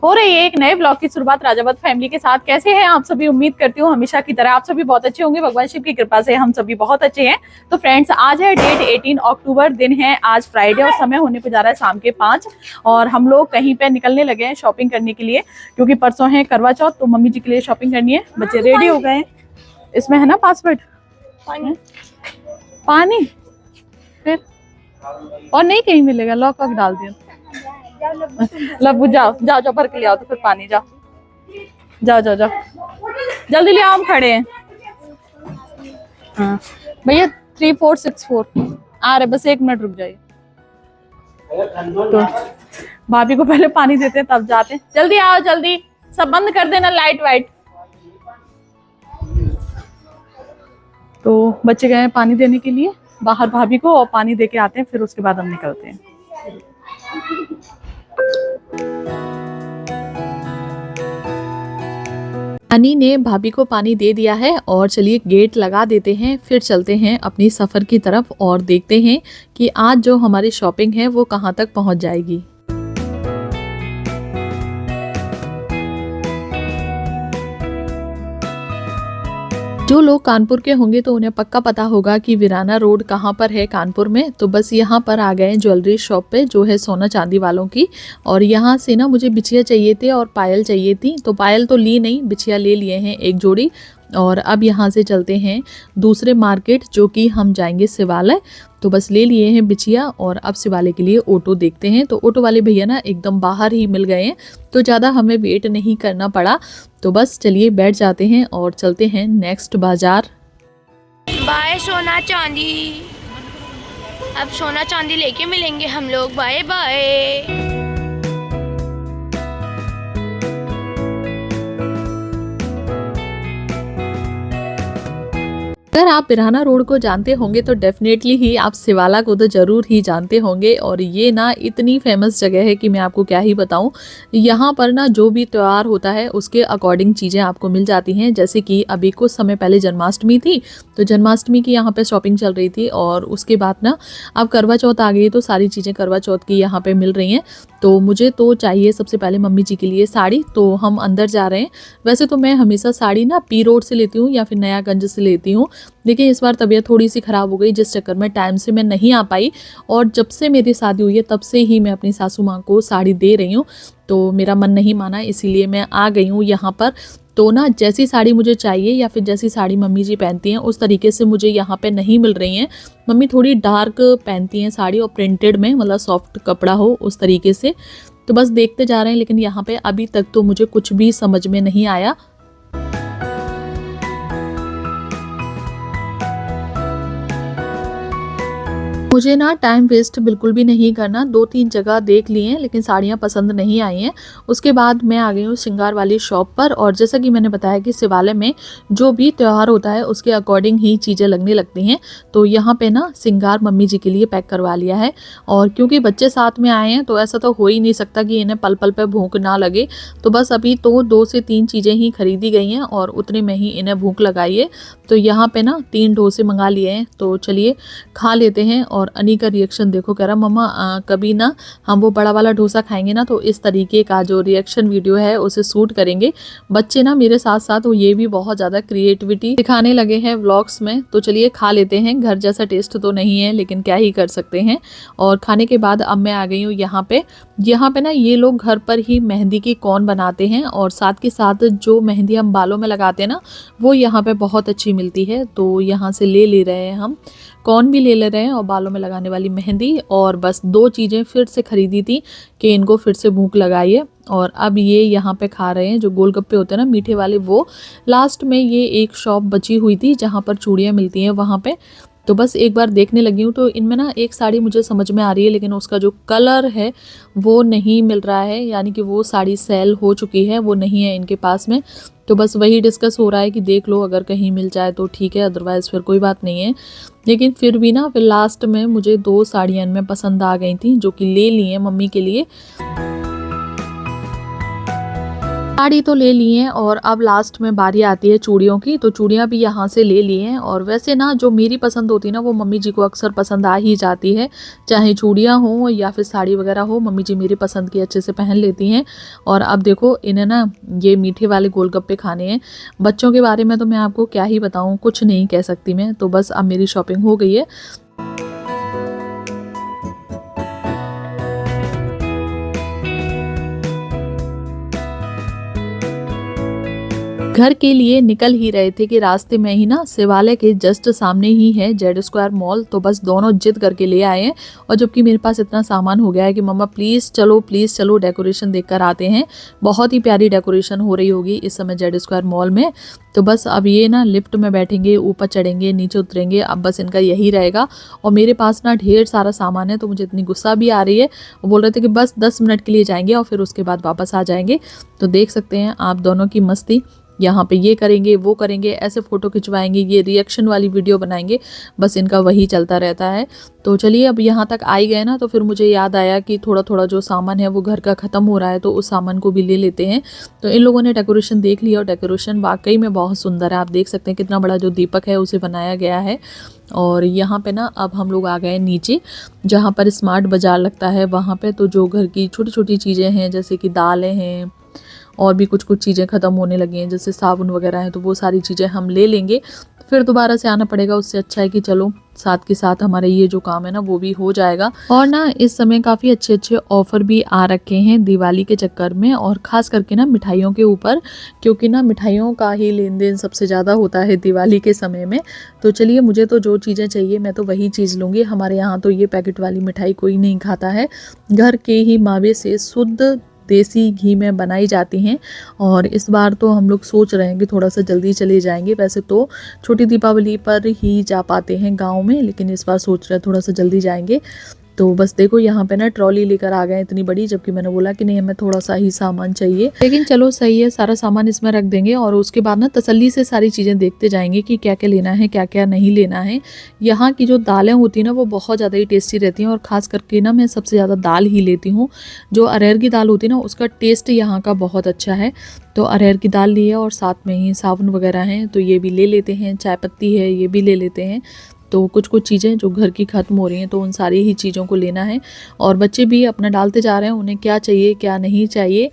हो रही है एक नए ब्लॉग की शुरुआत राजावत फैमिली के साथ। कैसे हैं आप सभी? उम्मीद करती हूँ हमेशा की तरह आप सभी बहुत अच्छे होंगे। भगवान शिव की कृपा से हम सभी बहुत अच्छे हैं। तो फ्रेंड्स, आज है डेट 18 अक्टूबर, दिन है आज फ्राइडे और समय होने को जा रहा है शाम के 5 और हम लोग कहीं पे निकलने लगे हैं शॉपिंग करने के लिए, क्योंकि परसों है करवा चौथ, तो मम्मी जी के लिए शॉपिंग करनी है। बच्चे रेडी हो गए हैं। इसमें है ना पासवर्ड पानी फिर और नहीं कहीं मिलेगा, लॉक वॉक डाल दिया। लब्बू जाओ जाओ जाओ भर के ले आओ, तो फिर पानी जाओ जाओ जाओ जाओ जल्दी ले आओ, हम खड़े हैं। हाँ भैया 3464 आ रहे, बस 1 मिनट रुक जाइए। तो भाभी को पहले पानी देते हैं तब जाते हैं। जल्दी आओ जल्दी, सब बंद कर देना लाइट वाइट। तो बच्चे गए हैं पानी देने के लिए बाहर भाभी को, और पानी दे के आते हैं, फिर उसके बाद हम निकलते हैं। अनी ने भाभी को पानी दे दिया है और चलिए गेट लगा देते हैं, फिर चलते हैं अपनी सफ़र की तरफ और देखते हैं कि आज जो हमारी शॉपिंग है वो कहाँ तक पहुँच जाएगी। जो लोग कानपुर के होंगे तो उन्हें पक्का पता होगा कि वीराना रोड कहाँ पर है कानपुर में। तो बस यहाँ पर आ गए ज्वेलरी शॉप पे, जो है सोना चांदी वालों की। और यहाँ से ना मुझे बिछिया चाहिए थे और पायल चाहिए थी, तो पायल तो ली नहीं, बिछिया ले लिए हैं एक जोड़ी। और अब यहाँ से चलते हैं दूसरे मार्केट, जो कि हम जाएंगे शिवालय। तो बस ले लिए हैं बिछिया और अब शिवालय के लिए ऑटो देखते हैं। तो ऑटो वाले भैया ना एकदम बाहर ही मिल गए हैं, तो ज़्यादा हमें वेट नहीं करना पड़ा। तो बस चलिए बैठ जाते हैं और चलते हैं नेक्स्ट बाजार। बाय सोना चांदी, अब सोना चांदी लेके मिलेंगे हम लोग। Bye bye. अगर आप बिरहाना रोड को जानते होंगे तो डेफिनेटली ही आप शिवाला को तो ज़रूर ही जानते होंगे। और ये ना इतनी फेमस जगह है कि मैं आपको क्या ही बताऊं। यहाँ पर ना जो भी त्यौहार होता है उसके अकॉर्डिंग चीज़ें आपको मिल जाती हैं। जैसे कि अभी कुछ समय पहले जन्माष्टमी थी, तो जन्माष्टमी की यहाँ पे शॉपिंग चल रही थी। और उसके बाद ना अब करवा चौथ आ गई, तो सारी चीज़ें करवा चौथ की यहाँ पर मिल रही हैं। तो मुझे तो चाहिए सबसे पहले मम्मी जी के लिए साड़ी, तो हम अंदर जा रहे हैं। वैसे तो मैं हमेशा साड़ी ना पी रोड से लेती हूँ या फिर नयागंज से लेती हूँ। देखिए इस बार तबीयत थोड़ी सी ख़राब हो गई, जिस चक्कर में टाइम से मैं नहीं आ पाई। और जब से मेरी शादी हुई है तब से ही मैं अपनी सासू माँ को साड़ी दे रही हूँ, तो मेरा मन नहीं माना, इसीलिए मैं आ गई हूँ यहाँ पर। तो ना जैसी साड़ी मुझे चाहिए या फिर जैसी साड़ी मम्मी जी पहनती हैं उस तरीके से मुझे यहाँ पे नहीं मिल रही हैं। मम्मी थोड़ी डार्क पहनती हैं साड़ी, और प्रिंटेड में, मतलब सॉफ्ट कपड़ा हो उस तरीके से। तो बस देखते जा रहे हैं, लेकिन यहाँ पे अभी तक तो मुझे कुछ भी समझ में नहीं आया। मुझे ना टाइम वेस्ट बिल्कुल भी नहीं करना। 2-3 जगह देख लिए हैं लेकिन साड़ियाँ पसंद नहीं आई हैं। उसके बाद मैं आ गई हूँ श्रृंगार वाली शॉप पर। और जैसा कि मैंने बताया कि शिवालय में जो भी त्यौहार होता है उसके अकॉर्डिंग ही चीज़ें लगने लगती हैं। तो यहाँ पे ना श्रृंगार मम्मी जी के लिए पैक करवा लिया है। और क्योंकि बच्चे साथ में आए हैं तो ऐसा तो हो ही नहीं सकता कि इन्हें पल पल पर भूख ना लगे। तो बस अभी तो 2 से 3 चीज़ें ही खरीदी गई हैं और उतने में ही इन्हें भूख लगाई है। तो यहाँ पे ना 3 डोसे मंगा लिए हैं, तो चलिए खा लेते हैं। और अनी का रिएक्शन देखो, कह रहा मम्मा कभी ना हम वो बड़ा वाला डोसा खाएंगे ना तो इस तरीके का जो रिएक्शन वीडियो है उसे शूट करेंगे। बच्चे ना मेरे साथ साथ वो ये भी बहुत ज़्यादा क्रिएटिविटी दिखाने लगे हैं व्लॉग्स में। तो चलिए खा लेते हैं। घर जैसा टेस्ट तो नहीं है लेकिन क्या ही कर सकते हैं। और खाने के बाद अब मैं आ गई हूँ यहाँ पे ना ये लोग घर पर ही मेहंदी की कौन बनाते हैं, और साथ के साथ जो मेहंदी हम बालों में लगाते हैं ना वो यहाँ पे बहुत अच्छी मिलती है। तो यहाँ से ले रहे हैं हम, कौन भी ले रहे हैं और बालों में लगाने वाली मेहंदी। और बस 2 चीज़ें फिर से खरीदी थी कि इनको फिर से भूख लगाई है। और अब ये यहाँ पे खा रहे हैं जो गोलगप्पे होते हैं ना मीठे वाले, वो लास्ट में ये एक शॉप बची हुई थी जहाँ पर चूड़ियाँ मिलती हैं वहाँ पे। तो बस एक बार देखने लगी हूँ। तो इनमें ना एक साड़ी मुझे समझ में आ रही है, लेकिन उसका जो कलर है वो नहीं मिल रहा है, यानी कि वो साड़ी सेल हो चुकी है, वो नहीं है इनके पास में। तो बस वही डिस्कस हो रहा है कि देख लो, अगर कहीं मिल जाए तो ठीक है, अदरवाइज़ फिर कोई बात नहीं है। लेकिन फिर भी ना फिर लास्ट में मुझे 2 साड़ियाँ इनमें पसंद आ गई थी, जो कि ले ली हैं मम्मी के लिए। साड़ी तो ले ली हैं और अब लास्ट में बारी आती है चूड़ियों की, तो चूड़ियाँ भी यहाँ से ले ली हैं। और वैसे ना जो मेरी पसंद होती है ना वो मम्मी जी को अक्सर पसंद आ ही जाती है, चाहे चूड़ियाँ हों या फिर साड़ी वगैरह हो, मम्मी जी मेरी पसंद की अच्छे से पहन लेती हैं। और अब देखो इन्हें ना ये मीठे वाले गोलगप्पे खाने हैं। बच्चों के बारे में तो मैं आपको क्या ही बताऊँ, कुछ नहीं कह सकती मैं। तो बस अब मेरी शॉपिंग हो गई है। घर के लिए निकल ही रहे थे कि रास्ते में ही ना शिवालय के जस्ट सामने ही है जेड स्क्वायर मॉल, तो बस दोनों जिद करके ले आए हैं। और जबकि मेरे पास इतना सामान हो गया है कि मम्मा प्लीज़ चलो डेकोरेशन देख कर आते हैं। बहुत ही प्यारी डेकोरेशन हो रही होगी इस समय जेड स्क्वायर मॉल में। तो बस अब ये ना लिफ्ट में बैठेंगे, ऊपर चढ़ेंगे, नीचे उतरेंगे, अब बस इनका यही रहेगा। और मेरे पास ना ढेर सारा सामान है, तो मुझे इतनी गुस्सा भी आ रही है। वो बोल रहे थे कि बस 10 मिनट के लिए जाएंगे और फिर उसके बाद वापस आ जाएंगे। तो देख सकते हैं आप दोनों की मस्ती, यहाँ पे ये करेंगे वो करेंगे, ऐसे फ़ोटो खिंचवाएंगे, ये रिएक्शन वाली वीडियो बनाएंगे, बस इनका वही चलता रहता है। तो चलिए अब यहाँ तक आ ही गए ना, तो फिर मुझे याद आया कि थोड़ा थोड़ा जो सामान है वो घर का ख़त्म हो रहा है, तो उस सामान को भी ले लेते हैं। तो इन लोगों ने डेकोरेशन देख लिया और डेकोरेशन वाकई में बहुत सुंदर है। आप देख सकते हैं कितना बड़ा जो दीपक है उसे बनाया गया है। और यहाँ पे ना अब हम लोग आ गए नीचे, जहाँ पर स्मार्ट बाज़ार लगता है वहाँ पे। तो जो घर की छोटी छोटी चीज़ें हैं, जैसे कि दालें हैं और भी कुछ चीज़ें ख़त्म होने लगी हैं, जैसे साबुन वगैरह हैं, तो वो सारी चीज़ें हम ले लेंगे। फिर दोबारा से आना पड़ेगा, उससे अच्छा है कि चलो साथ के साथ हमारे ये जो काम है ना वो भी हो जाएगा। और ना इस समय काफ़ी अच्छे अच्छे ऑफ़र भी आ रखे हैं दिवाली के चक्कर में, और ख़ास करके ना मिठाइयों के ऊपर, क्योंकि ना मिठाइयों का ही लेन देन सबसे ज़्यादा होता है दिवाली के समय में। तो चलिए मुझे तो जो चीज़ें चाहिए मैं तो वही चीज़ लूँगी। हमारे यहाँ तो ये पैकेट वाली मिठाई कोई नहीं खाता है, घर के ही मावे से शुद्ध देसी घी में बनाई जाती हैं। और इस बार तो हम लोग सोच रहे हैं कि थोड़ा सा जल्दी चले जाएंगे। वैसे तो छोटी दीपावली पर ही जा पाते हैं गांव में, लेकिन इस बार सोच रहे हैं थोड़ा सा जल्दी जाएंगे। तो बस देखो यहाँ पे ना ट्रॉली लेकर आ गए इतनी बड़ी, जबकि मैंने बोला कि नहीं हमें थोड़ा सा ही सामान चाहिए। लेकिन चलो सही है, सारा सामान इसमें रख देंगे और उसके बाद ना तसल्ली से सारी चीज़ें देखते जाएंगे कि क्या क्या लेना है क्या क्या नहीं लेना है। यहाँ की जो दालें होती हैं ना वो बहुत ज़्यादा ही टेस्टी रहती हैं, और ख़ास करके ना मैं सबसे ज़्यादा दाल ही लेती हूँ। जो अरहर की दाल होती है ना उसका टेस्ट यहाँ का बहुत अच्छा है। तो अरहर की दाल ली है और साथ में ही साबुन वगैरह हैं, तो ये भी ले लेते हैं। चाय पत्ती है ये भी ले लेते हैं। तो कुछ चीज़ें जो घर की ख़त्म हो रही हैं, तो उन सारी ही चीज़ों को लेना है। और बच्चे भी अपना डालते जा रहे हैं उन्हें क्या चाहिए क्या नहीं चाहिए।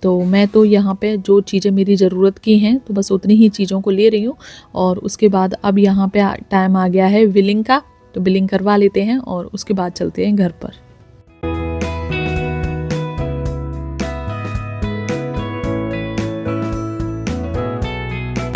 तो मैं तो यहाँ पे जो चीज़ें मेरी ज़रूरत की हैं तो बस उतनी ही चीज़ों को ले रही हूँ। और उसके बाद अब यहाँ पे टाइम आ गया है बिलिंग का, तो बिलिंग करवा लेते हैं और उसके बाद चलते हैं घर पर।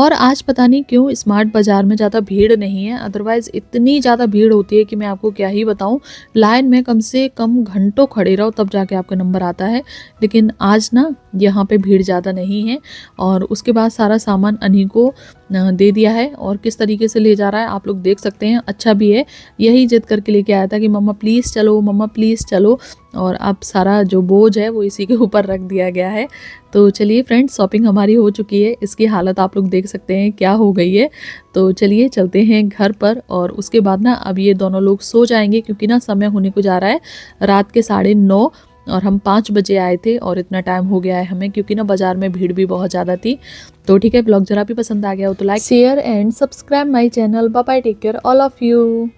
और आज पता नहीं क्यों स्मार्ट बाज़ार में ज़्यादा भीड़ नहीं है, अदरवाइज़ इतनी ज़्यादा भीड़ होती है कि मैं आपको क्या ही बताऊं। लाइन में कम से कम घंटों खड़े रहो तब जाके आपका नंबर आता है। लेकिन आज ना यहाँ पे भीड़ ज़्यादा नहीं है। और उसके बाद सारा सामान अनी को दे दिया है, और किस तरीके से ले जा रहा है आप लोग देख सकते हैं। अच्छा भी है, यही जिद करके लेके आया था कि मम्मा प्लीज़ चलो, मम्मा प्लीज़ चलो। और अब सारा जो बोझ है वो इसी के ऊपर रख दिया गया है। तो चलिए फ्रेंड्स, शॉपिंग हमारी हो चुकी है, इसकी हालत आप लोग देख सकते हैं क्या हो गई है। तो चलिए चलते हैं घर पर, और उसके बाद ना अब ये दोनों लोग सो जाएंगे, क्योंकि ना समय होने को जा रहा है रात के 9:30, और हम 5 बजे आए थे और इतना टाइम हो गया है हमें, क्योंकि ना बाज़ार में भीड़ भी बहुत ज़्यादा थी। तो ठीक है, ब्लॉग जरा भी पसंद आ गया हो तो like share and subscribe my channel. Bye bye, take care all of you.